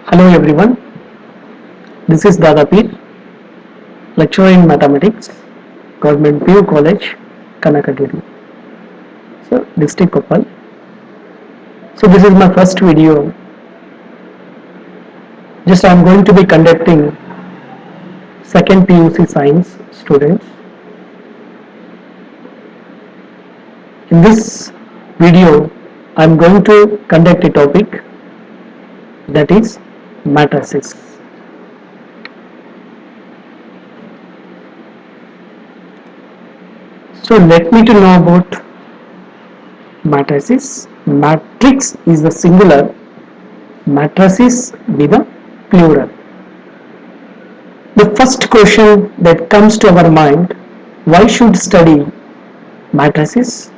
Hello everyone, this is Dadapir, lecturer in mathematics, Government PU College, Kanakadiri. So, district Koppal. So, this is my first video. Just I am going to be conducting second PUC science students. In this video, I am going to conduct a topic that is matrices. So, let me to know about matrices. Matrix is the singular, matrices be the plural. The first question that comes to our mind, why should study matrices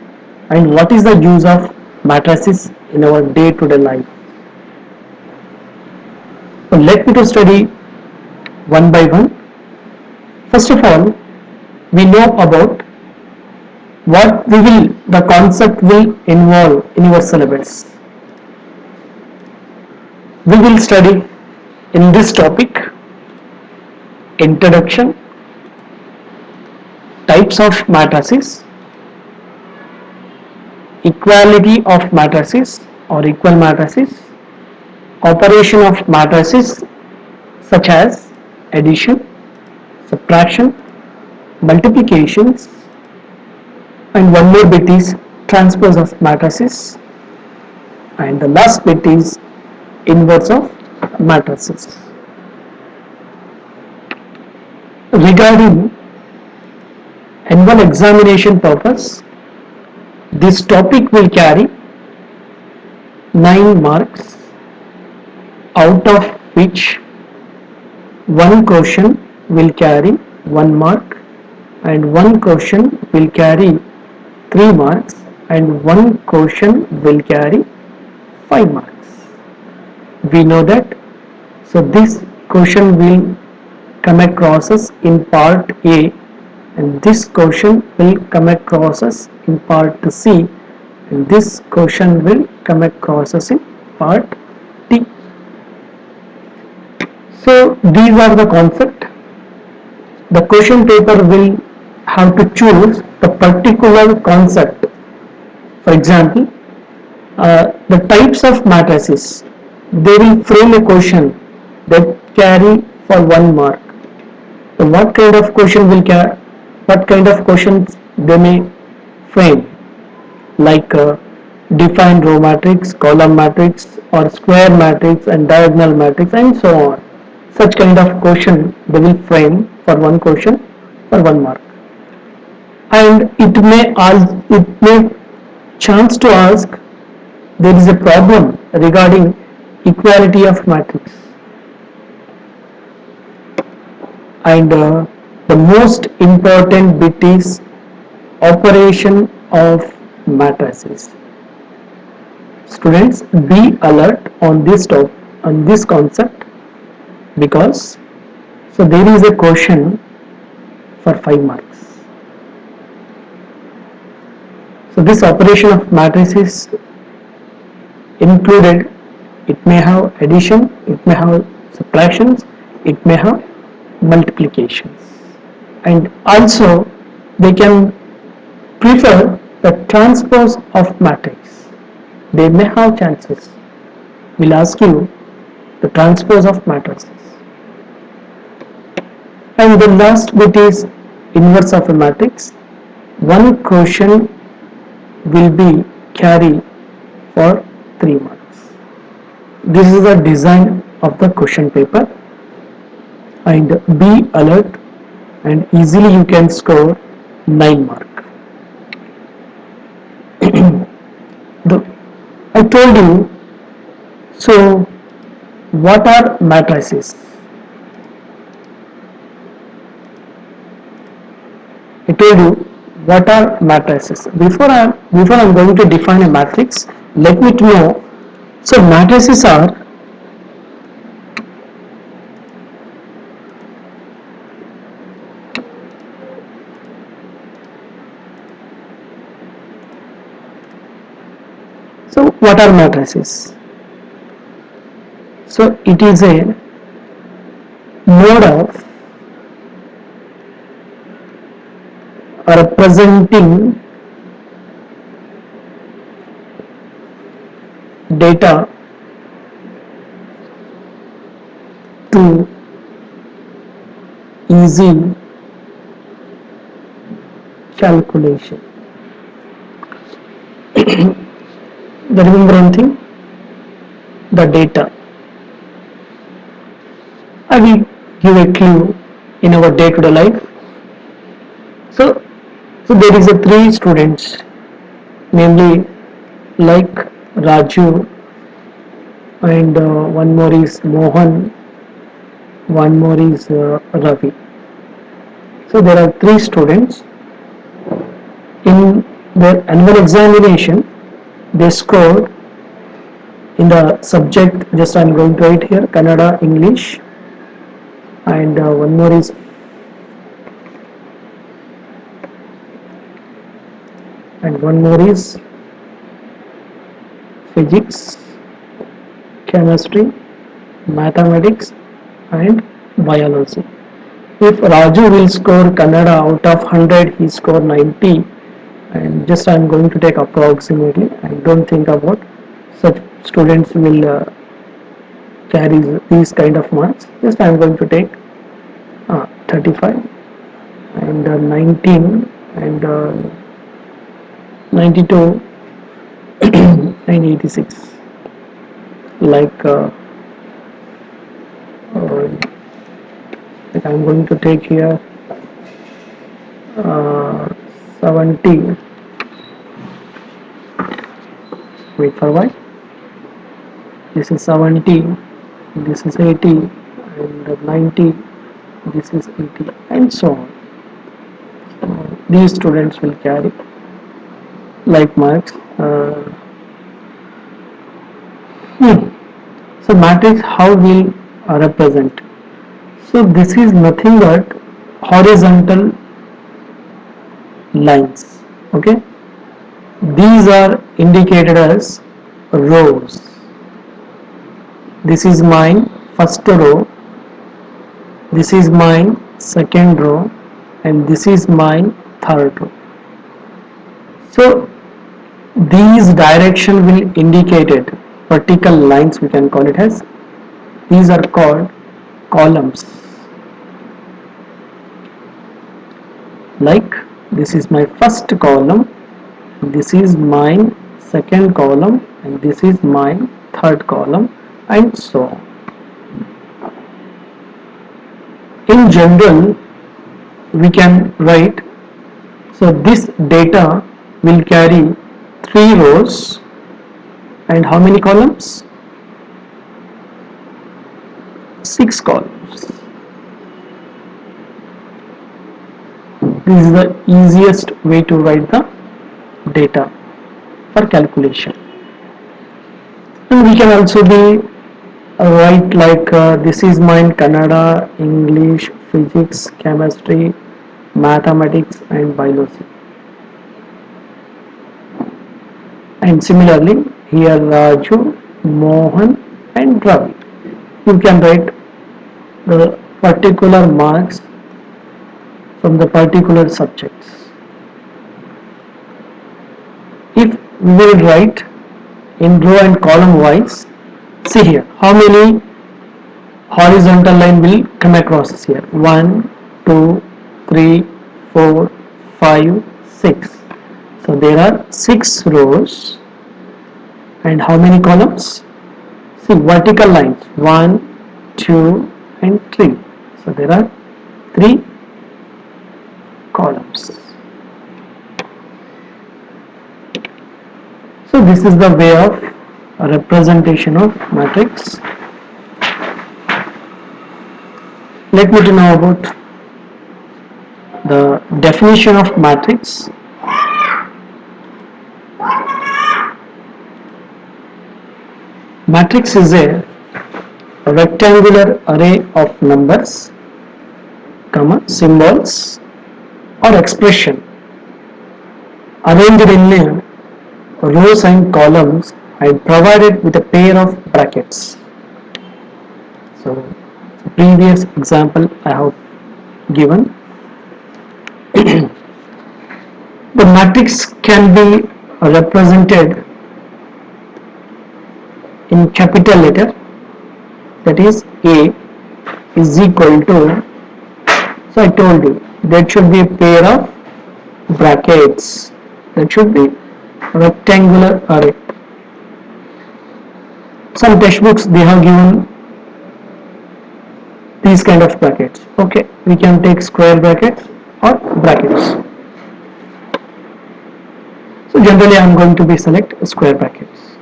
and what is the use of matrices in our day-to-day life? So let me to study one by one. First of all, we know about what the concept will involve in your syllabus. We will study in this topic introduction, types of matrices, equality of matrices or equal matrices, operation of matrices such as addition, subtraction, multiplications, and one more bit is transpose of matrices, and the last bit is inverse of matrices. Regarding annual examination purpose, this topic will carry 9 marks, out of which one question will carry 1 mark and one question will carry 3 marks and one question will carry 5 marks. We know that. So this question will come across us in part A and this question will come across us in part C and this question will come across us in part D. So these are the concept. The question paper will have to choose the particular concept. For example, the types of matrices, they will frame a question that carry for 1 mark. So what kind of question will carry, what kind of questions they may frame, like define row matrix, column matrix, or square matrix and diagonal matrix, and so on. Such kind of question they will frame for one question for 1 mark. And it may chance to ask, there is a problem regarding equality of matrix, and the most important bit is operation of matrices. Students, be alert on this concept, because so there is a question for 5 marks. So this operation of matrices included, it may have addition, it may have subtractions, it may have multiplications, and also they can prefer the transpose of matrix. They may have chances. We'll ask you the transpose of matrices. And the last bit is inverse of a matrix. One question will be carried for 3 marks. This is the design of the question paper, and be alert and easily you can score 9 mark. I told you, so what are matrices? I told you what are matrices. Before I'm going to define a matrix, let me to know. So matrices are what are matrices? So it is a mode of representing data to easy calculation. The remember one thing, the data. I will give a clue in our day-to-day life. So, so there is a three students, namely like Raju, and one more is Mohan, one more is Ravi. So there are three students. In their annual examination, they scored in the subject, just I am going to write here, Kannada, English, and one more is physics, chemistry, mathematics, and biology. If Raju will score Kannada out of 100, he score 90, and just I am going to take approximately. I don't think about such students will carry these kind of marks. Just I am going to take 35 and 19 and 92 and 86. Like, like I'm going to take here 70. Wait for why. This is 70, this is 80, and 90, this is 80, and so on. These students will carry like marks. So matrix how will represent? So this is nothing but horizontal lines. Okay, these are indicated as rows. This is my first row, this is my second row, and this is my third row. So these direction will indicate it, vertical lines we can call it as. These are called columns. Like this is my first column, this is my second column, and this is my third column, and so on. In general, we can write, so this data will carry 3 rows and how many columns? 6 columns. This is the easiest way to write the data for calculation. And we can also be write like this is mine Kannada, English, physics, chemistry, mathematics, and biology. And similarly, here Raju, Mohan, and Ravi. You can write the particular marks from the particular subjects. If we will write in row and column wise, see here how many horizontal line will come across here. 1, 2, 3, 4, 5, 6. So there are 6 rows and how many columns? See, vertical lines 1, 2, and 3. So there are 3 columns. So this is the way of representation of matrix. Let me to know about the definition of matrix. Matrix is a rectangular array of numbers, symbols or expression arranged in rows and columns and provided with a pair of brackets. So previous example I have given. The matrix can be represented in capital letter, that is A is equal to, so I told you there should be a pair of brackets, that should be rectangular array. Some textbooks they have given these kind of brackets. Okay, we can take square brackets or brackets. So generally I am going to be select square brackets.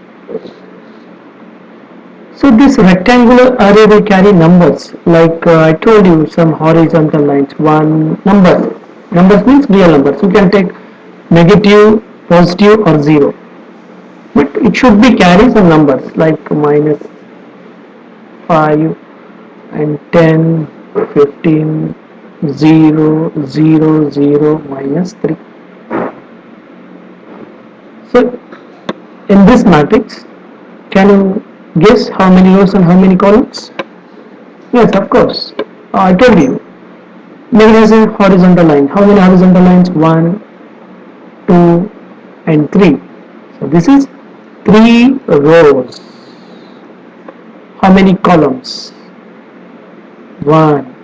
So this rectangular array will carry numbers, like I told you, some horizontal lines, one number. Numbers means real numbers. You can take negative, positive or 0. But it should be carry some numbers like minus 5 and 10, 15, 0, 0, 0, minus 3. So in this matrix, can you guess how many rows and how many columns? Yes, of course. I told you. There is a horizontal line. How many horizontal lines? 1, 2, and 3. So this is 3 rows. How many columns? 1,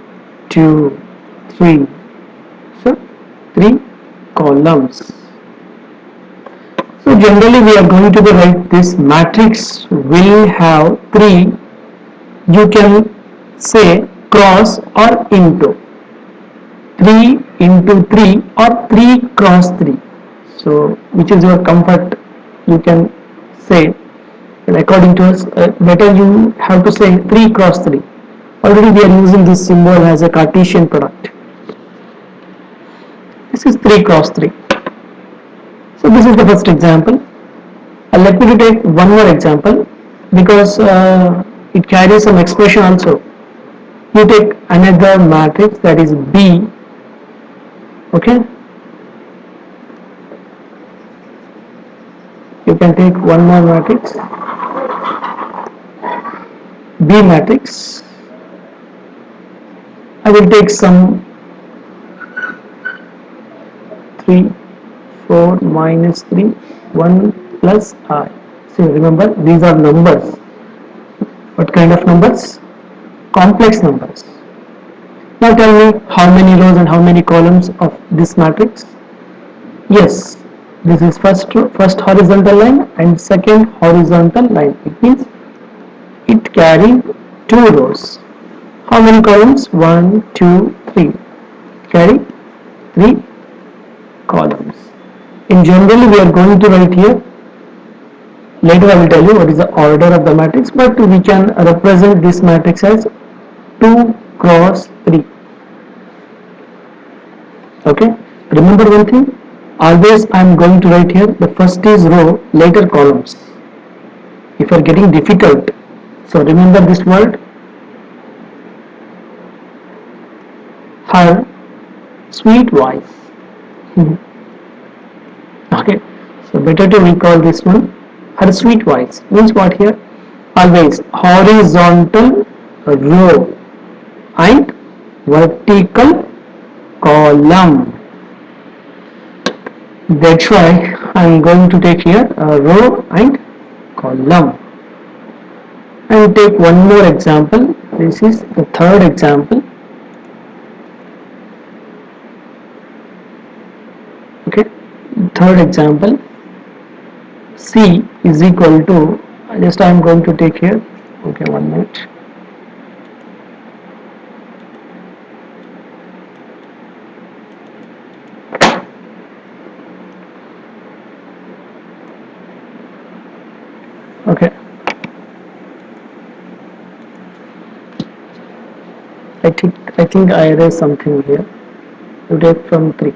2, 3. So 3 columns. So generally we are going to write this matrix will have 3, you can say cross or into. 3 into 3 or 3 cross 3. So which is your comfort, you can say, and according to us better you have to say 3 cross 3. Already we are using this symbol as a Cartesian product. This is 3 cross 3. So this is the first example. Let me take one more example, because it carries some expression also. You take another matrix, that is B. Okay, you can take one more matrix, B matrix. I will take some 3, 4, minus 3, 1 plus I. So remember, these are numbers. What kind of numbers? Complex numbers. Now tell me how many rows and how many columns of this matrix? Yes, this is first horizontal line and second horizontal line. It means it carries 2 rows. How many columns? 1, 2, 3. Carry 3 columns. In general, we are going to write here. Later I will tell you what is the order of the matrix, but we can represent this matrix as 2 cross 3. Okay. Remember one thing. Always I am going to write here the first is row, later columns. If you are getting difficult, so remember this word. Her sweet voice. Okay, so better to recall this one. Her sweet voice means what here? Always horizontal row and vertical column. That's why I am going to take here a row and column. I will take one more example. This is the third example. Okay, third example. C is equal to, just I am going to take here. Okay, 1 minute. Okay, I think I erased something here. You take from 3.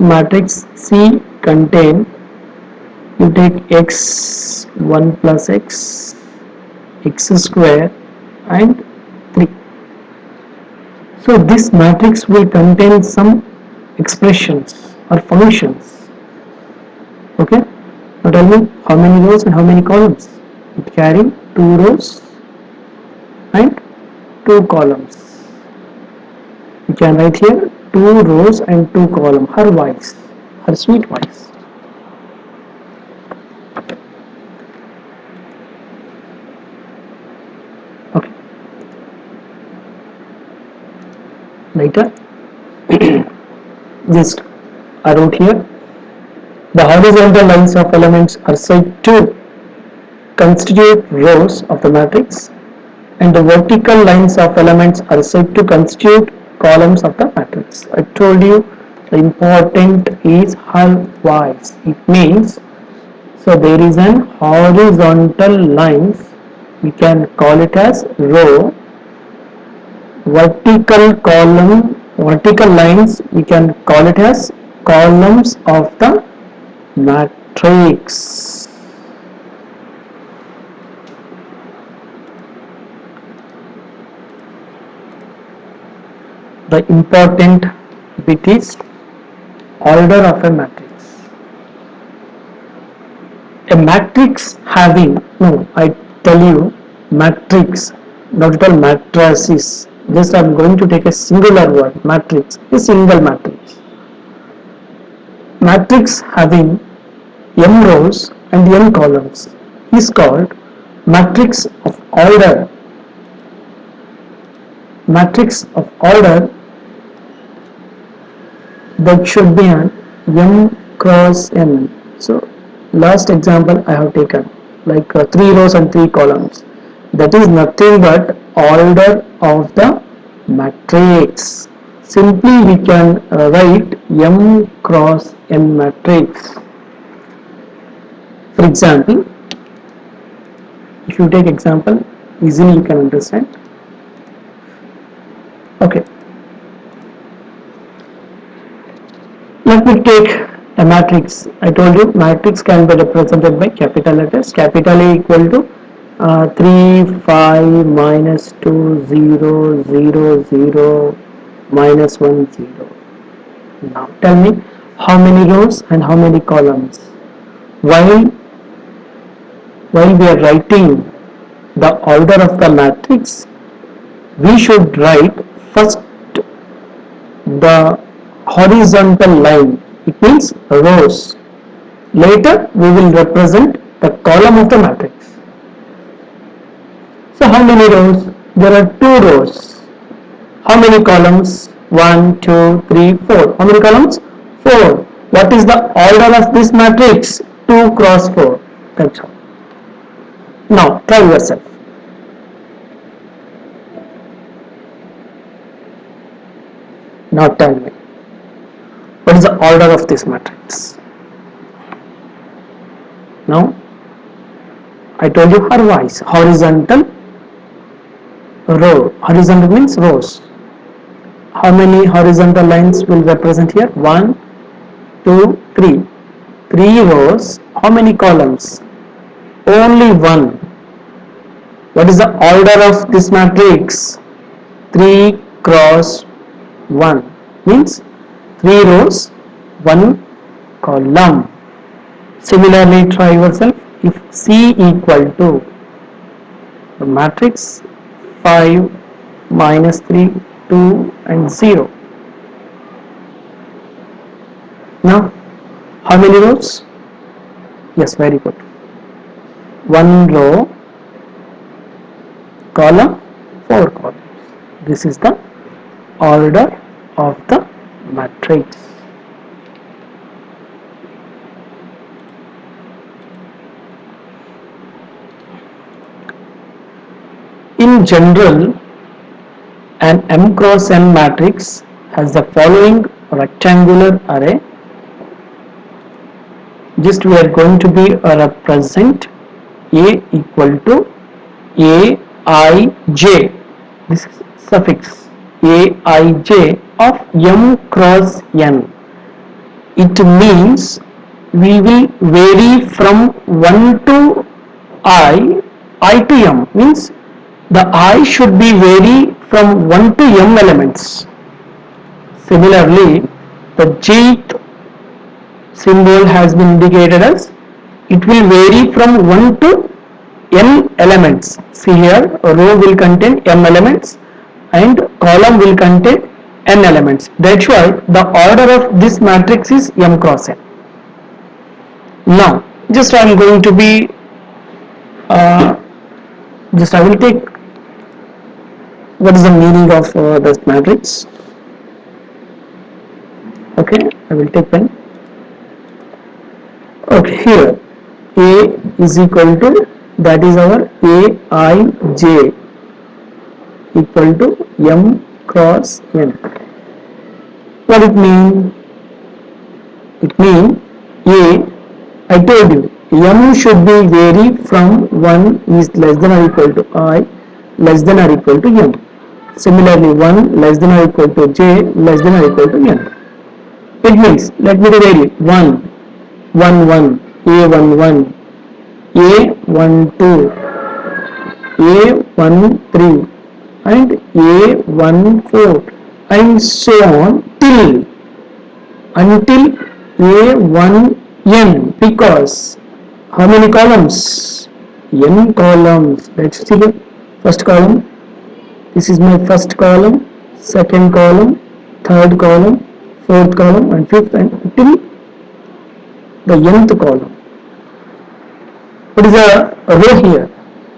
Matrix C contain, you take x 1 plus x, x square and 3. So this matrix will contain some expressions or functions. Okay, Now tell me how many rows and how many columns? It carrying 2 rows and 2 columns. You can write here 2 rows and 2 columns. Her voice, her sweet voice. Okay. Later, just I wrote here the horizontal lines of elements are said to constitute rows of the matrix, and the vertical lines of elements are said to constitute columns of the matrix. I told you the important is her voice. It means, so there is an horizontal lines, we can call it as row, vertical lines, we can call it as columns of the matrix. The important bit is order of a matrix. A matrix having, no, I tell you matrix, not at all matrices. Just I am going to take a singular word, matrix, a single matrix. Matrix having m rows and n columns is called matrix of order. Matrix of order that should be an m cross n. So last example I have taken like 3 rows and 3 columns. That is nothing but order of the matrix. Simply we can write m cross n matrix. For example, if you take example, easily you can understand. Okay, let me take a matrix. I told you matrix can be represented by capital letters. Capital A equal to 3, 5, minus 2, 0, 0, 0, minus 1, 0. Now tell me how many rows and how many columns. While we are writing the order of the matrix, we should write first the horizontal line. It means rows. Later we will represent the column of the matrix. So how many rows? There are 2 rows. How many columns? 1, 2, 3, 4. How many columns? 4. What is the order of this matrix? 2 cross 4. That's all. Now try yourself. Now tell me, what is the order of this matrix? Now I told you her voice, horizontal row. Horizontal means rows. How many horizontal lines will represent here? 1, 2, 3. 3 rows. How many columns? Only 1. What is the order of this matrix? 3 cross 1 means 3 rows, 1 column. Similarly, try yourself. If C equal to the matrix 5, minus 3, 2 and 0. Now, how many rows? Yes, very good. 1 row, column, 4 columns. This is the order of the matrix. In general, an M cross N matrix has the following rectangular array. Just we are going to be represent A equal to Aij. This is suffix Aij of M cross N. It means we will vary from 1 to I to M, means the I should be vary from 1 to M elements. Similarly, the jth symbol has been indicated as it will vary from 1 to n elements. See here, a row will contain m elements and column will contain n elements. That's why the order of this matrix is m cross n. Now just I am going to be just I will take what is the meaning of this matrix. Okay, I will take pen. Okay, here A is equal to, that is our Aij equal to m cross n. What it mean? It mean A, I told you m should be vary from 1 is less than or equal to I less than or equal to m. Similarly 1 less than or equal to j less than or equal to n. It means, let me vary 1 1 1 A11 A12 A13 and A14 and so on until A1n, because how many columns? N columns. Let's see the first column. This is my first column, second column, third column, fourth column and fifth, and till the nth column. What is a row here?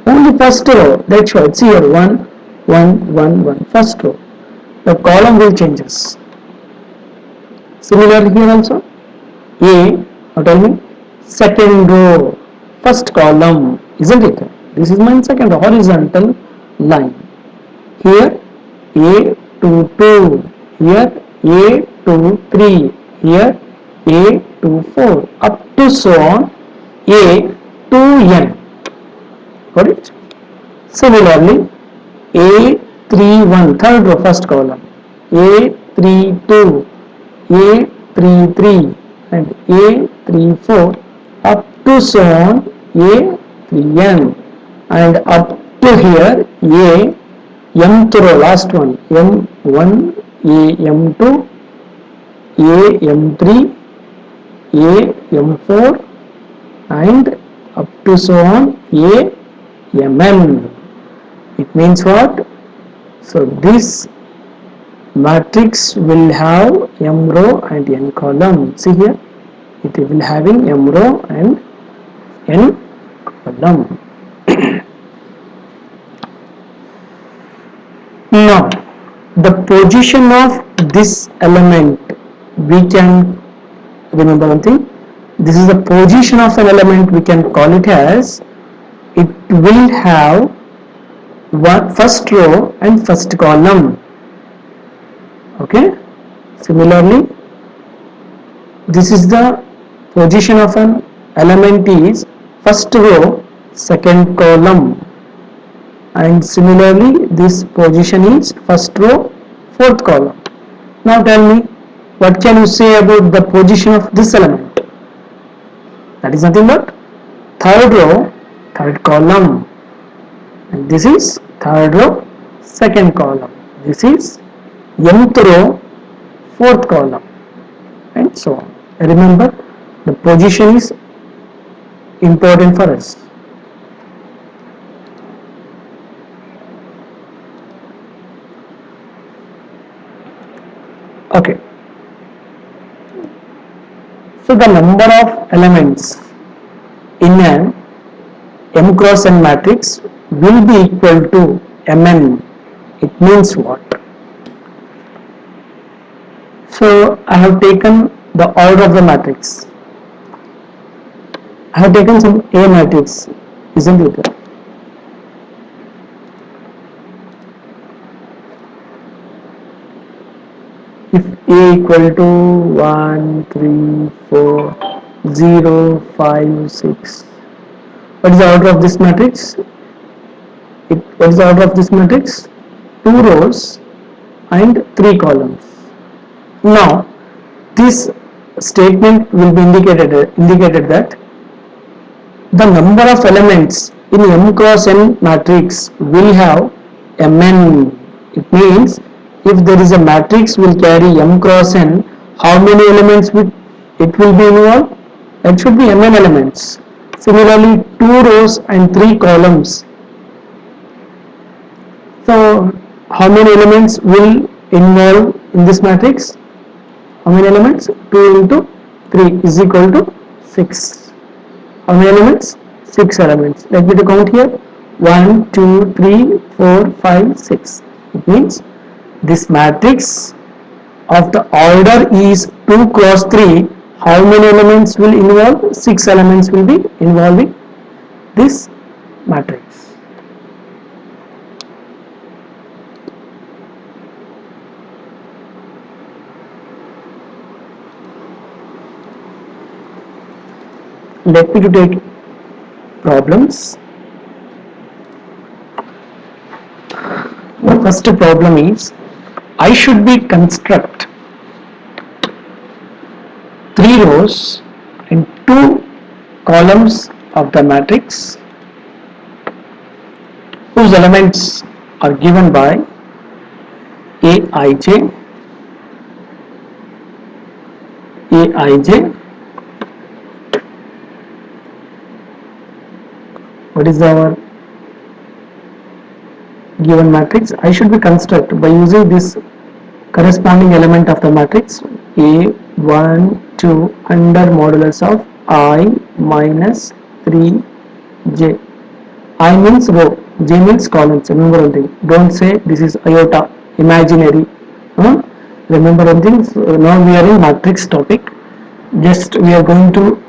Only first row. That's why it's here 1 1 1 1, first row. The column will changes. Similar here also. A, now tell me, second row, first column, isn't it? This is my second row, horizontal line. Here A22, here A23, here A24, up to so on A2n. Got it? Similarly, A31, third row, first column, A32, A33 and A34, up to so on A3n, and up to here A mth row, last one, M1, AM2, AM3, AM4 and up to so on AMN. It means what? So this matrix will have m row and n column. See here, it will having m row and n column. Now the position of this element, we can remember one thing. This is the position of an element. We can call it as, it will have one first row and first column. Okay. Similarly, this is the position of an element is first row, second column, and similarly this position is first row, fourth column. Now tell me, what can you say about the position of this element? That is nothing but third row, third column, and this is third row, second column. This is nth row, fourth column, and so on. Remember, the position is important for us. Okay. So the number of elements in an m cross n matrix will be equal to mn. It means what? So I have taken the order of the matrix. I have taken some A matrix, isn't it? If A equal to 1, 3, 4, 0, 5, 6. What is the order of this matrix? What is the order of this matrix? 2 rows and 3 columns. Now, this statement will be indicated that the number of elements in m cross n matrix will have mn. It means if there is a matrix will carry m cross n, how many elements it will be involved? That should be mn elements. Similarly, 2 rows and 3 columns. So how many elements will involve in this matrix? How many elements? 2 into 3 is equal to 6. How many elements? 6 elements. Let me count here. 1, 2, 3, 4, 5, 6. It means this matrix of the order is 2 cross 3. How many elements will involve? 6 elements will be involving this matrix. Let me to take problems. The first problem is I should be construct 3 rows and 2 columns of the matrix whose elements are given by Aij, Aij. What is our given matrix? I should be construct by using this corresponding element of the matrix A1 2 under modulus of I minus 3j. I means row, j means columns. Remember one thing. Don't say this is iota, imaginary. Remember one thing. So now we are in matrix topic. Just we are going to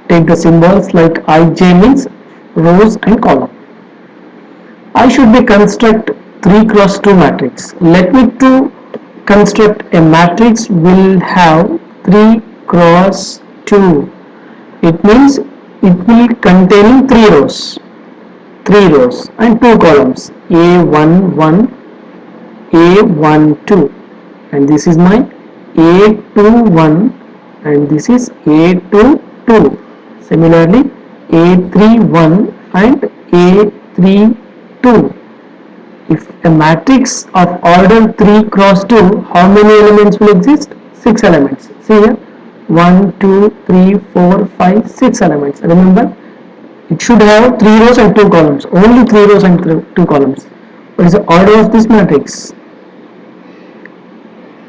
take the symbols like ij means rows and column. I should be construct 3 cross 2 matrix. Let me to construct a matrix will have 3 cross 2. It means it will contain 3 rows. 3 rows and 2 columns A11, A12, and this is my A21 and this is A22. Similarly A31 and A32. If a matrix of order 3 cross 2, how many elements will exist? 6 elements. See here, 1, 2, 3, 4, 5, 6 elements. Remember, it should have 3 rows and 2 columns. Only 3 rows and 2 columns. What is the order of this matrix?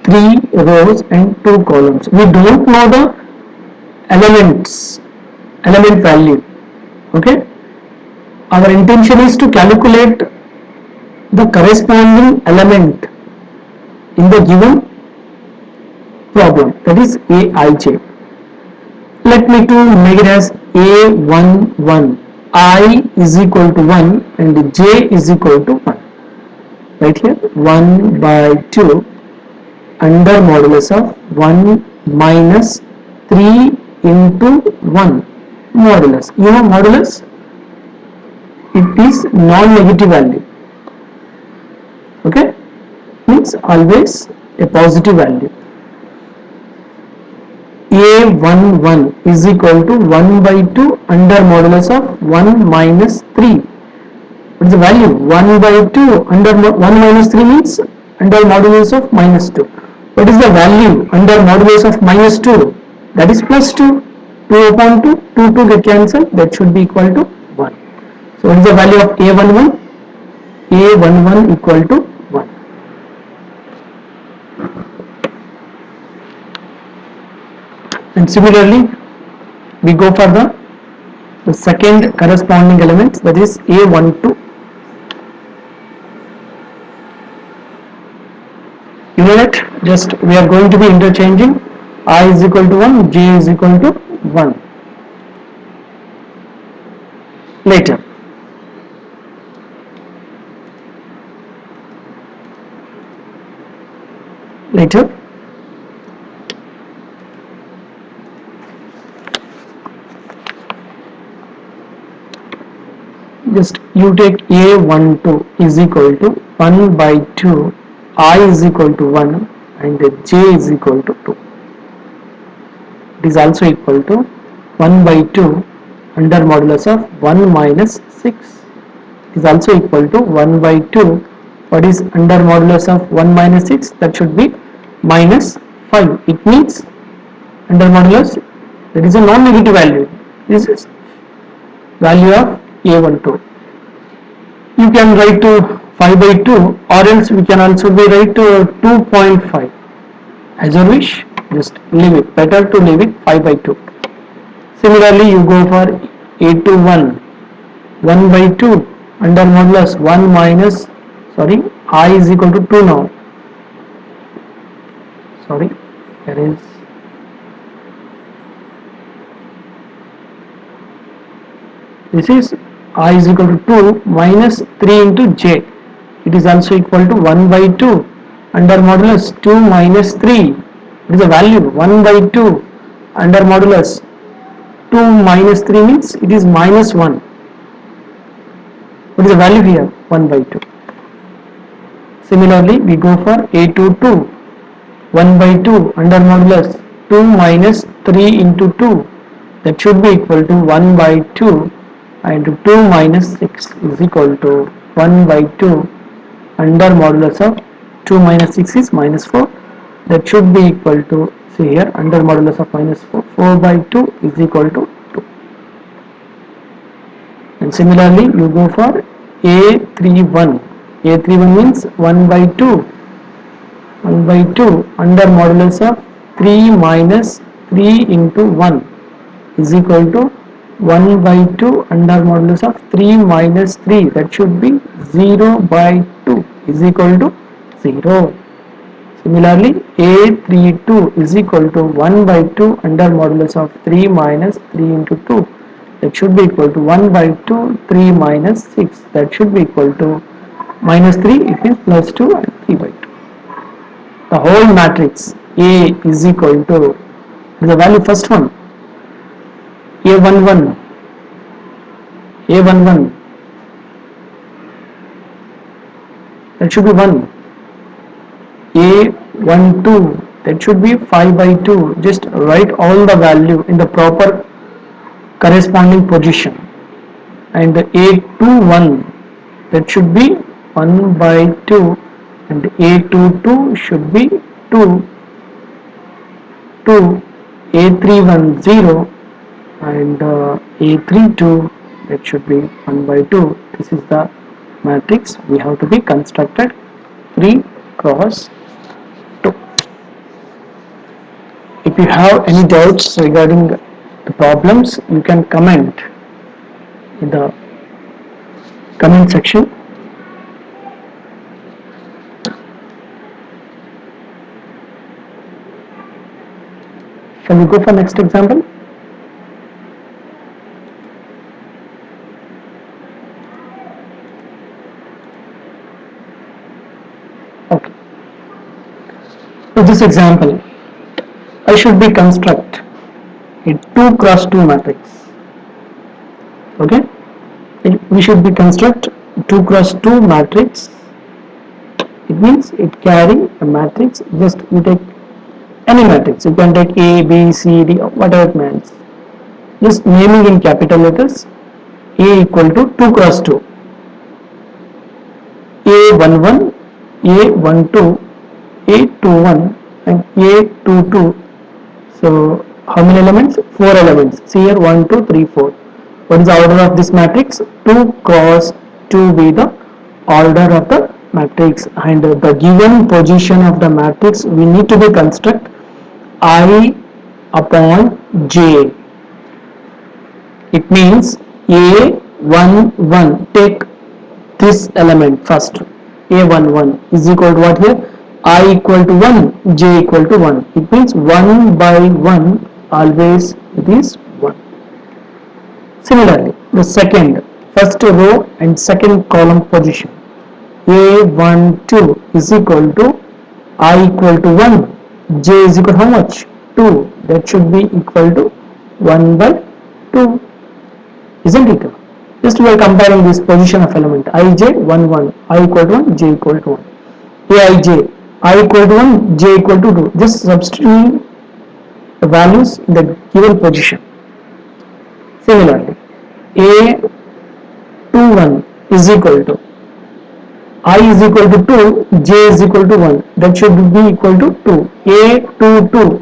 3 rows and 2 columns. We don't know the element value. Okay. Our intention is to calculate the corresponding element in the given problem, that is Aij. Let me to make it as A11. I is equal to 1 and j is equal to 1. Right here, 1 by 2 under modulus of 1 minus 3 into 1 modulus. You know modulus? It is non-negative value. Okay, means always a positive value. A11 is equal to 1 by 2 under modulus of 1 minus 3. What is the value? 1 by 2 under 1 minus 3 means under modulus of minus 2. What is the value under modulus of minus 2? That is plus 2. 2 upon 2, 2 get cancelled. That should be equal to 1. So what is the value of A11? A11 equal to 1. And similarly, we go for the second corresponding element, that is A12. You know that just we are going to be interchanging I is equal to 1, j is equal to 1 later. Just you take A12 is equal to 1 by 2, I is equal to 1 and j is equal to 2. It is also equal to 1 by 2 under modulus of 1 minus 6. It is also equal to 1 by 2. What is under modulus of 1 minus 6? That should be minus 5. It means under modulus, that is a non-negative value. This is value of A12. You can write to 5 by 2, or else we can also be write to 2.5, as you wish. Just leave it, better to leave it 5 by 2. Similarly, you go for A21, 1 by 2 under modulus 1 minus, sorry, I is equal to 2 now. Sorry, there is this is I is equal to 2 minus 3 into j. It is also equal to 1 by 2 under modulus 2 minus 3. It is a value 1 by 2 under modulus 2 minus 3 means it is minus 1. What is the value here? 1 by 2. Similarly, we go for A22, 1 by 2 under modulus 2 minus 3 into 2. That should be equal to 1 by 2, and 2 minus 6 is equal to 1 by 2 under modulus of 2 minus 6 is minus 4. That should be equal to, see here, under modulus of minus 4, 4 by 2 is equal to 2. And similarly, you go for A31. A31 means 1 by 2. 1 by 2 under modulus of 3 minus 3 into 1 is equal to 1 by 2 under modulus of 3 minus 3. That should be 0 by 2 is equal to 0. Similarly, A32 is equal to 1 by 2 under modulus of 3 minus 3 into 2. That should be equal to 1 by 2, 3 minus 6. That should be equal to minus 3, it means plus 2 and 3 by 2. The whole matrix A is equal to the value first one, A11, A11, that should be 1, A12, that should be 5 by 2. Just write all the value in the proper corresponding position. And the A21, that should be 1 by 2, and A22 should be 2, A310, and A32, that should be 1 by 2. This is the matrix we have to be constructed, 3 cross 2. If you have any doubts regarding the problems, you can comment in the comment section. Shall we go for next example? Okay. For this example, I should be construct a 2 cross 2 matrix. Okay. We should be construct 2 cross 2 matrix. It means it carry a matrix. Just you take any matrix. You can take A, B, C, D, whatever it means. Just naming in capital letters. A equal to 2 cross 2. A11, A12, A21 and A22. So how many elements? 4 elements. See here 1, 2, 3, 4. What is the order of this matrix? 2 cross 2 be the order of the matrix, and the given position of the matrix we need to be construct I upon J. It means A11, take this element first, A11 is equal to what here? I equal to 1, J equal to 1. It means 1 by 1 always it is 1. Similarly, the second, first row and second column position, A12 is equal to I equal to 1, J is equal to how much? 2. That should be equal to 1 by 2. Isn't it? Just we are comparing this position of element ij 1 1, I equal to 1, j equal to 1. Aij, I equal to 1, j equal to 2. Just substituting the values in the given position. Similarly, A21 is equal to I is equal to 2, j is equal to 1. That should be equal to 2. A22,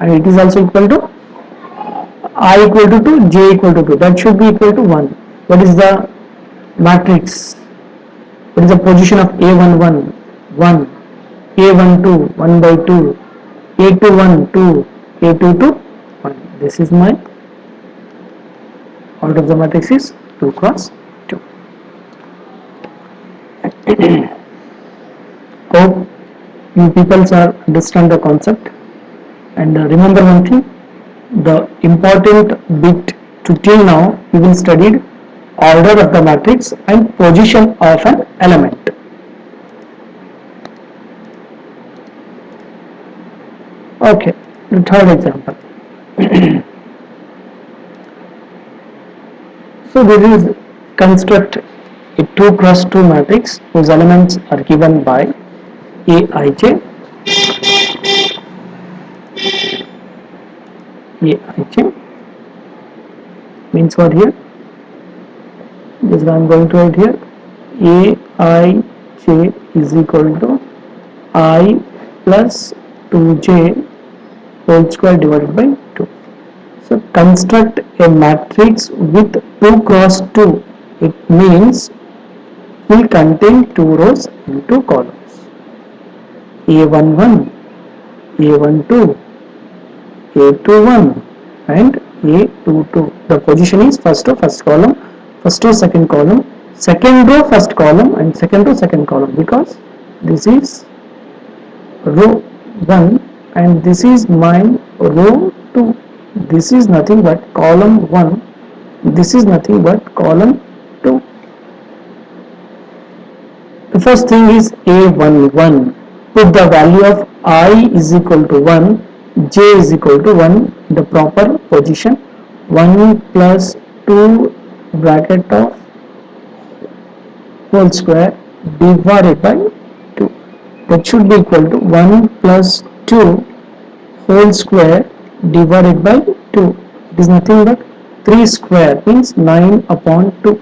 and it is also equal to I equal to 2, j equal to 2, that should be equal to 1. What is the matrix? What is the position of A11? 1, A12 1 by 2, A21 2, A22 1. This is my order of the matrix is 2 cross 2. Hope you people are understand the concept, and remember one thing, the important bit to till now we will studied order of the matrix and position of an element. Okay, the third example. So this is construct a 2 cross 2 matrix whose elements are given by Aij, Aij means what here? This I am going to write here. Aij is equal to I plus 2j whole square divided by 2. So construct a matrix with 2 cross 2. It means will contain 2 rows and 2 columns. A11, A12, A21 and A22. The position is first row first column, first row second column, second row first column and second row second column, because this is row 1 and this is my row 2. This is nothing but column 1, this is nothing but column 2. The first thing is A11. Put the value of I is equal to 1, j is equal to 1 in the proper position. 1 plus 2 bracket of whole square divided by 2. That should be equal to 1 plus 2 whole square divided by 2. It is nothing but 3 square means 9 upon 2.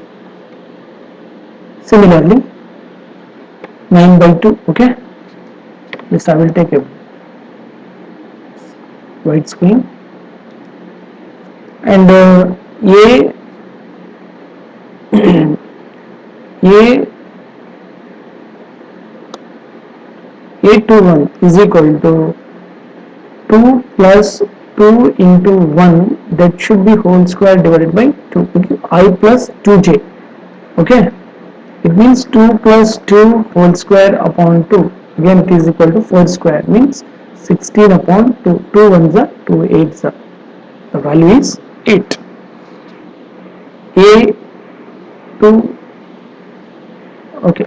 Similarly, 9 by 2. Okay, this I will take a white screen, and A21 is equal to 2 plus 2 into 1, that should be whole square divided by 2, okay? I plus 2j. Okay, it means 2 plus 2 whole square upon 2, again it is equal to 4 square means 16 upon 2. 2 ones are 2 eights are, the value is 8. A2, okay,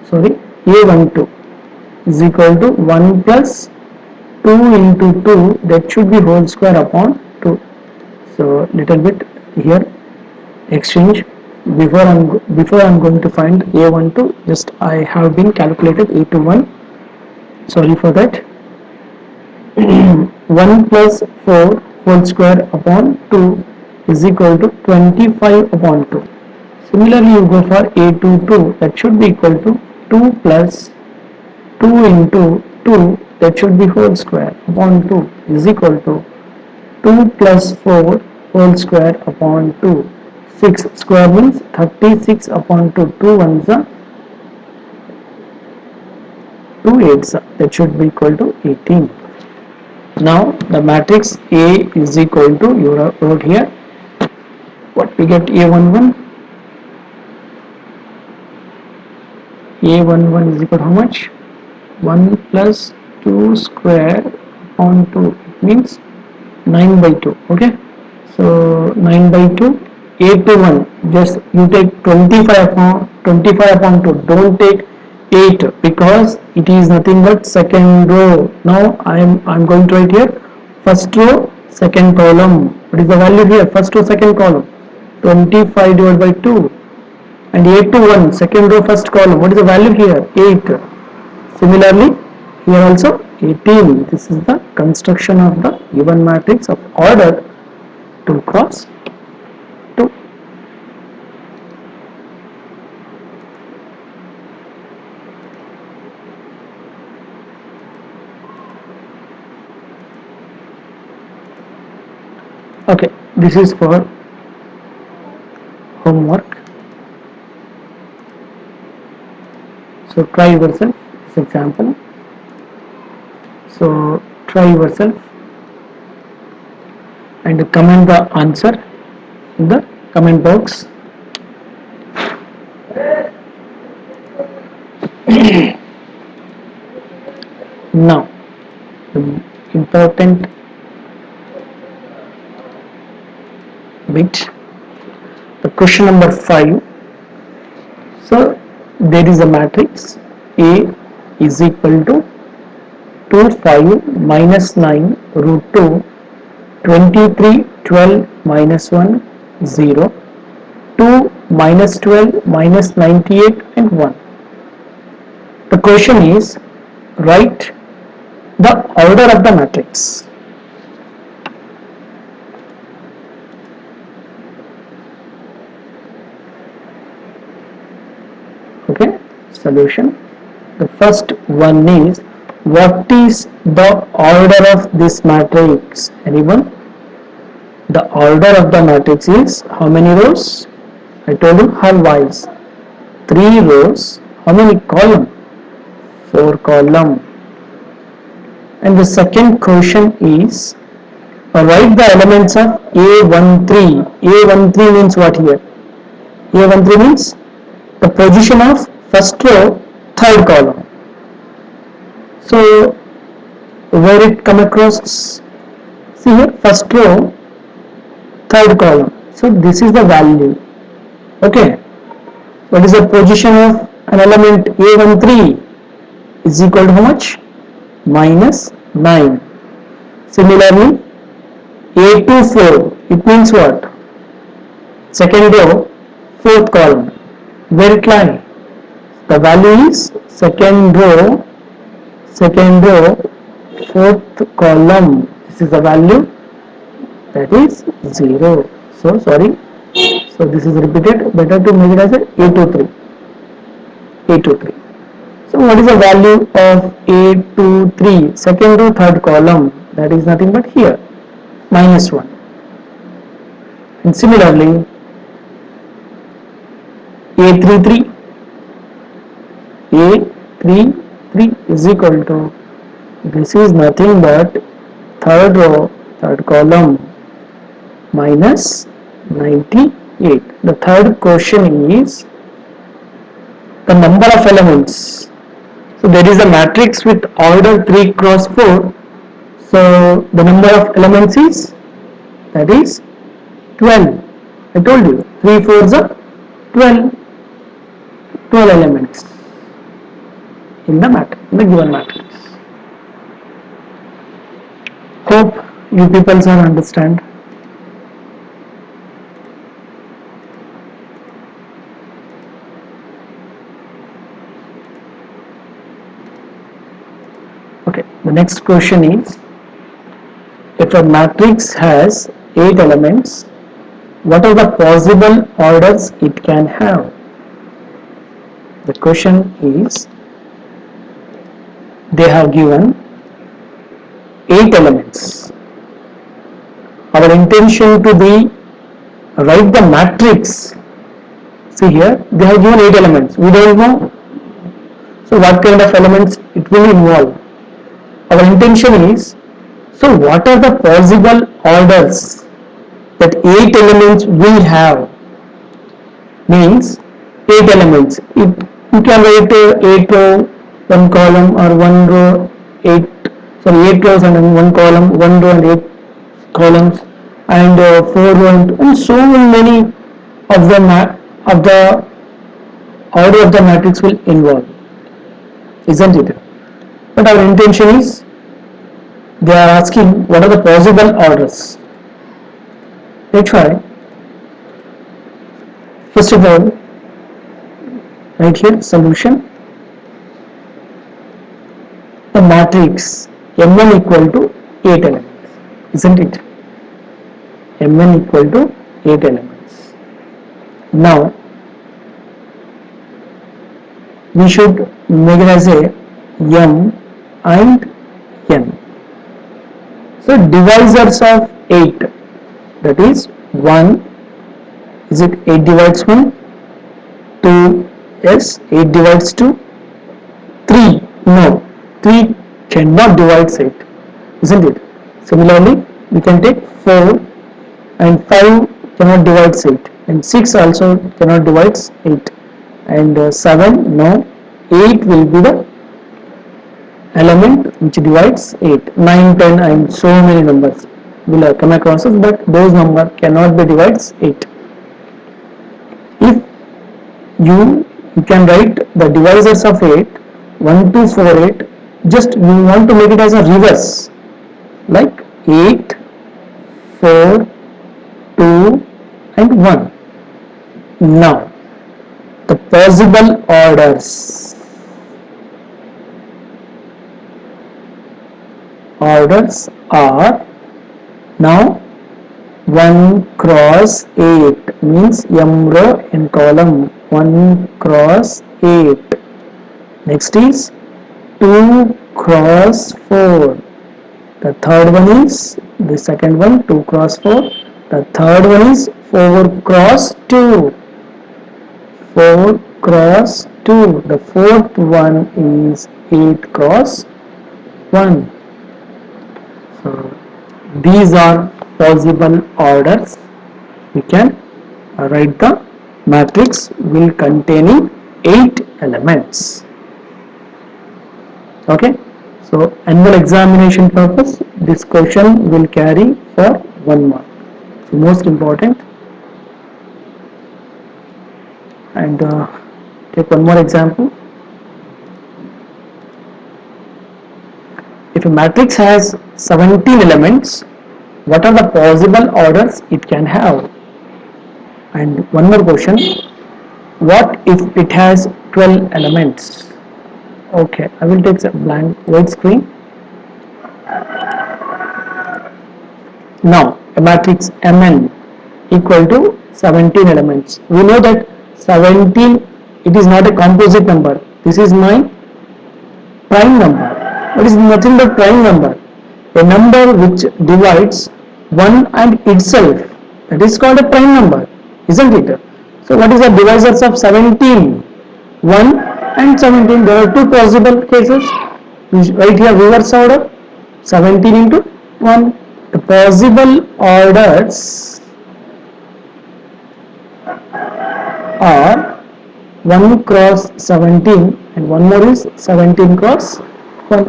sorry, A12 is equal to 1 plus 2 into 2, that should be whole square upon 2. So little bit here exchange. Before I'm going to find A12, just I have been calculated A21, sorry for that. 1 plus 4 whole square upon 2 is equal to 25 upon 2. Similarly, you go for A22, that should be equal to 2 plus 2 into 2, that should be whole square upon 2 is equal to 2 plus 4 whole square upon 2. 6 square means 36 upon 2. 2 ones are 2 eights, that should be equal to 18. Now the matrix A is equal to, you wrote here, what we get? A11 is equal to how much? 1 plus 2 square upon 2, it means 9 by 2. Okay, so 9 by 2. A21, just you take 25 upon 2, don't take 8 because it is nothing but second row. Now I'm going to write here first row second column. What is the value here? First row second column, 25 divided by 2, and A21 second row first column. What is the value here? 8. Similarly, here also 18. This is the construction of the given matrix of order 2 cross 2. Okay, This is for homework. So try yourself this example. So try yourself and comment the answer in the comment box. Now the important bit, the question number 5. So there is a matrix A is equal to 2 5 minus 9 root 2 23 12 minus 1 0 2 minus 12 minus 98 and 1. The question is, write the order of the matrix. Okay, solution. The first one is, what is the order of this matrix? Anyone? The order of the matrix is how many rows? I told you half-wise. 3 rows. How many column? 4 column. And the second question is, write the elements of A13. A13 means what here? A13 means the position of first row, third column. So where it come across? See here, first row, third column. So this is the value. Okay. What is the position of an element A13 is equal to how much? Minus 9. Similarly, A24, it means what? Second row, fourth column. Where it lies? The value is second row, fourth column. This is the value, that is 0. So sorry. So this is repeated. Better to make it as A23. A23. So what is the value of A23? Second row, third column. That is nothing but here, minus 1. And similarly, A33. A33 is equal to, this is nothing but third row, third column, minus 98. The third question is the number of elements. So there is a matrix with order 3 cross 4. So the number of elements is, that is 12. I told you 3 4s are 12. 12 elements in the matrix, in the given matrix. Hope you people can understand. Okay, the next question is, if a matrix has 8 elements, what are the possible orders it can have? The question is, they have given 8 elements. Our intention to be write the matrix. See here, they have given 8 elements. We don't know. So what kind of elements it will involve? Our intention is, so what are the possible orders that 8 elements will have? Means 8 elements. You can write 8 row, 1 column, or 1 row, 8 rows and 1 column, 1 row and 8 columns, and 4 rows, and so many of the order of the matrix will involve, isn't it? But our intention is, they are asking what are the possible orders. Let's try. First of all, right here, solution. A matrix M1 equal to 8 elements, isn't it? M1 equal to 8 elements. Now, we should make it as a M and N. So, divisors of 8. that is 1. Is it 8 divides 1? 2. Yes, 8 divides 2. 3. No, 3 cannot divide 8, isn't it? Similarly, we can take 4, and 5 cannot divide 8, and 6 also cannot divide 8, and 7, no. 8 will be the element which divides 8. 9, 10, and so many numbers will come across us, but those numbers cannot be divides 8. If you can write the divisors of 8, 1, 2, 4, 8, just we want to make it as a reverse, like 8, 4, 2, and 1. Now, the possible orders are now 1 cross 8 means m row in column 1 cross 8. Next is 2 cross 4. The third one is the second one 2 cross 4. The third one is 4 cross 2. 4 cross 2. The fourth one is 8 cross 1. So these are possible orders. We can write the matrix will containing 8 elements. Okay. So annual examination purpose, this question will carry for 1 mark. So most important. And take one more example. If a matrix has 17 elements, what are the possible orders it can have? And one more question, what if it has 12 elements? Okay, I will take a blank white screen. Now a matrix Mn equal to 17 elements. We know that 17, it is not a composite number. This is my prime number. It is nothing but prime number. A number which divides 1 and itself, that is called a prime number, isn't it? So what is the divisors of 17? 1 and 17. There are two possible cases. Right here reverse order, 17 into 1. The possible orders are 1 cross 17 and one more is 17 cross 1.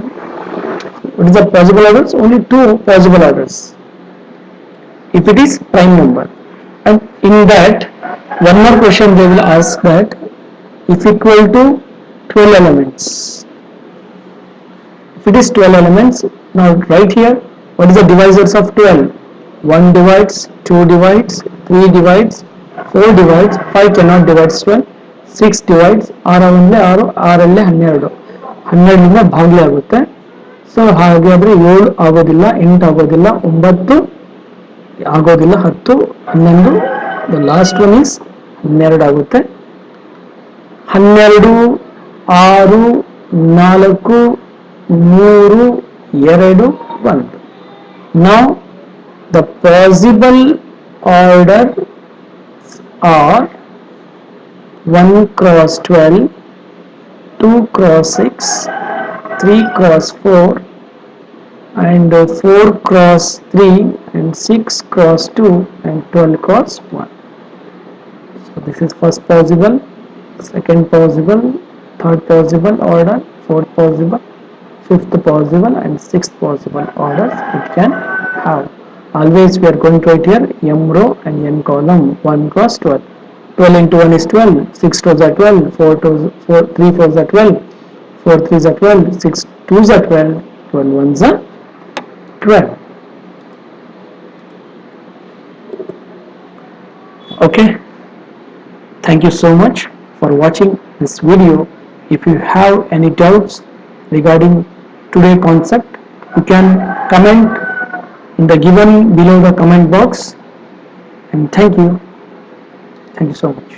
What is the possible orders? Only two possible orders if it is prime number. And in that, one more question they will ask, that if equal to 12 elements, if it is 12 elements, now right here, what is the divisors of 12? 1 divides, 2 divides, 3 divides, 4 divides, 5 cannot divide 12, 6 divides, 6 ಒಂದೇ 6, 6 12, 12ರಿಂದ ಭಾಗಲೇ ಆಗುತ್ತೆ. So ಹಾಗಾದರೆ 7 ಆಗೋದಿಲ್ಲ, 8 ಆಗೋದಿಲ್ಲ, 9 ಆಗೋದಿಲ್ಲ, 10, 11, the last one is 12 ಆಗುತ್ತೆ. 12, 6, 4, 3, 2, 1. Now the possible order are 1 cross 12, 2 cross 6, 3 cross 4, and 4 cross 3, and 6 cross 2, and 12 cross 1. So this is first possible, second possible, third possible order, fourth possible, fifth possible, and sixth possible orders it can have. Always we are going to write here m row and n column. 1 cross 12. 12 into 1 is 12, 6 2s are 12, 3 4s are 12, 4 3s are 12, 6 2s are 12, 12 1s are 12. Okay, thank you so much for watching this video. If you have any doubts regarding today's concept, you can comment in the given below the comment box. And thank you so much.